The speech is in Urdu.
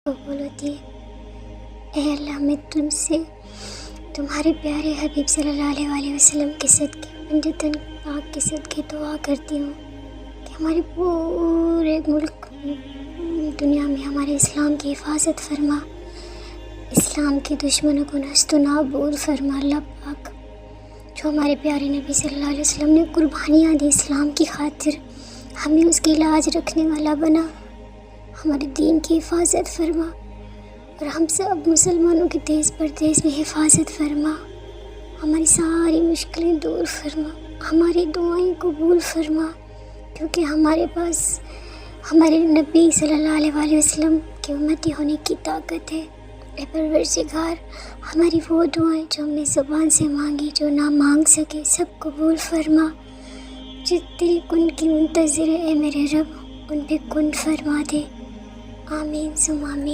قبول ہوتی ہے۔ اے اللہ، میں تم سے تمہارے پیارے حبیب صلی اللہ علیہ وسلم کے صدقے، پنجتن پاک کے صدقے دعا کرتی ہوں کہ ہمارے پورے ملک پوری دنیا میں ہمارے اسلام کی حفاظت فرما، اسلام کے دشمنوں کو نست و نابود فرما۔ اللہ پاک، جو ہمارے پیارے نبی صلی اللہ علیہ وسلم نے قربانیاں دی اسلام کی خاطر، ہمیں اس کی لاج رکھنے والا بنا، ہمارے دین کی حفاظت فرما، اور ہم سب مسلمانوں کی دیس پردیس میں حفاظت فرما، ہماری ساری مشکلیں دور فرما، ہماری دعائیں قبول فرما، کیونکہ ہمارے پاس ہمارے نبی صلی اللہ علیہ وسلم کے امتی ہونے کی طاقت ہے۔ اے پروردگار، ہماری وہ دعائیں جو ہم نے زبان سے مانگی، جو نہ مانگ سکے، سب قبول فرما۔ جس تیری کن کی منتظر ہے اے میرے رب، ان پہ کن فرما دے۔ آمین ثم آمین۔